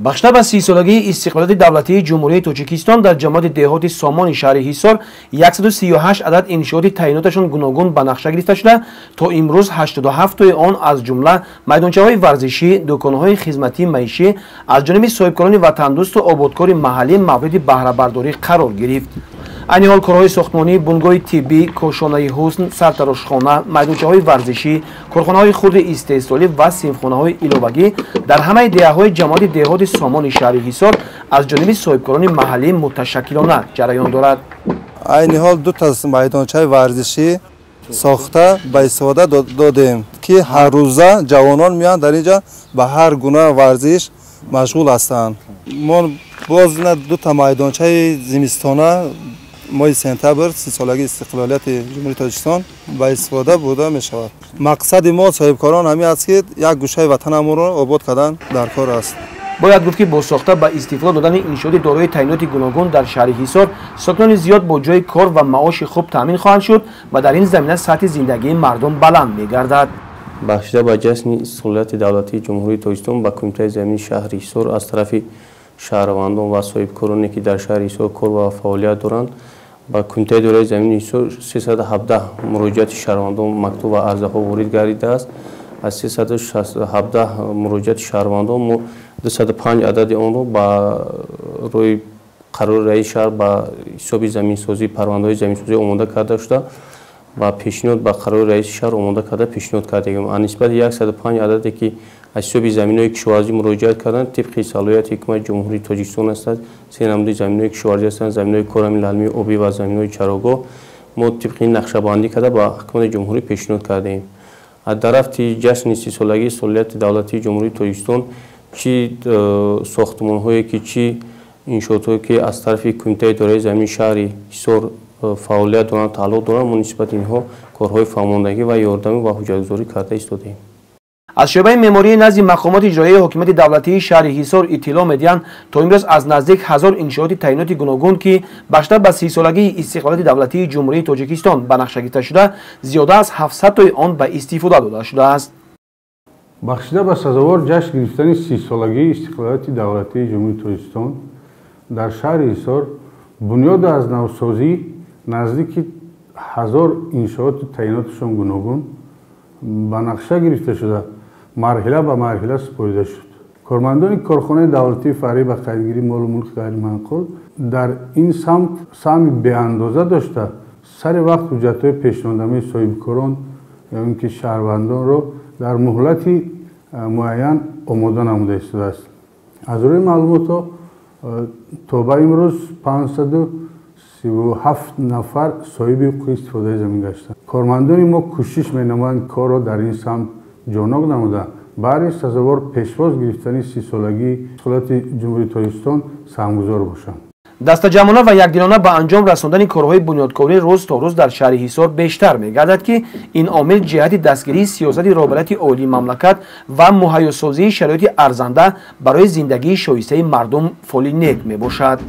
бахшта ба 30 солагии истиқлолияти давлатии ҷумҳурияи Тоҷикистон дар ҷамоати деҳоти Сомони шаҳри Ҳисор 138 адад иншооти таъйиноташон гуногун ба нақша гирифта шуда, то имрӯз 87 он аз ҷумла майдончаҳои варзишӣ, дӯконҳои хизматии маишӣ аз ҷониби соҳибкорони ватандӯсту ободкори маҳаллӣ мавриди баҳрабардорӣ қарор гирифт. айни ҳол корҳои сохтмонӣ, бунгоҳи тиббӣ, кошонаи ҳусн, сартарошхона, майдончаҳои варзишӣ, корхонаҳои хурди истеҳсолӣ ва синфхонаҳои иловагӣ дар ҳамаи деҳаҳои ҷамоати деҳоти Сомони шаҳри Ҳисор аз ҷониби соҳибкорони маҳаллӣ муташаккилона ҷараён дорад. айни ҳол дута майдончаи варзишӣ сохта ба истифода додем, ки ҳаррӯза ҷавонон меянд дар инҷа ба ҳар гуна варзиш машғул ҳастанд. мо боз дута майдончаи зимистона моҳи сентябр 30 солагии истиқлолияти ҷумҳурии Тоҷикистон ба истифода бурда мешавад. мақсади мо соҳибкорон ҳамин аст, ки як гӯшаи ватанамонро обод кардан дар кор аст. бояд гуфт, ки бо сохта ба истифода додани иншооти дорои таъйиноти гуногун дар шаҳри Ҳисор сокинони зиёд бо ҷои кор ва маоши хуб таъмин хоҳанд шуд ва дар ин замина сатҳи зиндагии мардум баланд мегардад. бахшида ба ҷашни истиқлолияти давлатии ҷумҳурии Тоҷикистон ба Кумитаи замини шаҳри Ҳисор аз тарафи шаҳрвандон ва соҳибкороне, ки дар шаҳри Ҳисор кор ва фаъолият доранд, ба Кумитаи дораи замини Ҳисор 317 муроҷиати шаҳрвандон мактуб ва арзаҳо ворид гардидааст. аз 317 муроҷиати шаҳрвандон мо 205 адади онро ба рӯи қарори раиси шаҳр ба ҳисоби заминсозӣ, парвандаҳои заминсозӣ омода карда шуда ва пешниҳод ба қарори раиси шаҳр омода карда пешниҳод кардем. аз нисбати 105 ададе, ки аз ҳисоби заминҳои кишоварзӣ муроҷиат карданд, тибқи салоҳияти ҳукумати ҷумҳурии Тоҷикистон ҳастад. се намуди заминҳои кишоварзӣ ҳастанд: заминҳои корамил алмии обӣ ва заминҳои чарогоҳ. мо тибқи нақшабандӣ карда ба ҳукумати ҷумҳурӣ пешниҳод кардем. аз тарафи ҷашни 30 солагии солиҳати давлатии ҷумҳурии Тоҷикистон чӣ сохтмонҳое, ки чӣ иншоотҳое, ки аз тарафи Кумитаи дораи замини шаҳри Ҳисор фаъолият доранд, тааллуқ доранд, мо нисбати инҳо корҳои фаҳмондагӣ ва ёрдамӣ ва ҳуҷҷатгузорӣ карда истодаем. аз шӯъбаи меъмории назди мақомоти иҷроияи ҳокимияти давлатии шаҳри Ҳисор иттилоъ медиҳанд, то имрӯз аз наздик 1000 иншооти таъйиноти гуногун, ки бахшта ба 30 солагии истиқлолияти давлатии ҷумҳурии Тоҷикистон ба нақша гирифта шуда, зиёда аз 700 он ба истифода дода шудааст. бахшида ба сазовор ҷашн гирифтани 30 солагии истиқлолияти давлатии ҷумҳурии Тоҷикистон дар шаҳри Ҳисор бунёд аз навсозӣ наздики 1000 иншооти таъйиноташон гуногун ба нақша гирифта шуда марҳила ба марҳила супорида шуд. кормандони корхонаи давлатии фаръӣ ба қайдгирии молу мулки ғайриманқул дар ин самт саҳми беандоза дошта, сари вақт ҳуҷҷатҳои пешниҳоднамаи соҳибкорон ё ин ки шаҳрвандонро дар муҳлати муайян омода намуда истодааст. аз рӯи маълумотҳо то ба имрӯз 537 нафар соҳиби ҳуқуқи истифодаи замин гаштанд. кормандони мо кӯшиш менамоянд корро дар ин самт ҷонок намуда барои сазовор пешвоз гирифтани 30 солагии истиқлолияти ҷумҳурии Тоҷикистон саҳмгузор бошанд. дастаҷамона ва якдилона ба анҷом расондани корҳои бунёдкорӣ рӯз то рӯз дар шаҳри Ҳисор бештар мегардад, ки ин омил ҷиҳати дастгирии сиёсати роҳбарияти олии мамлакат ва муҳайёсозии шароити арзанда барои зиндагии шоистаи мардум фоли нек мебошад.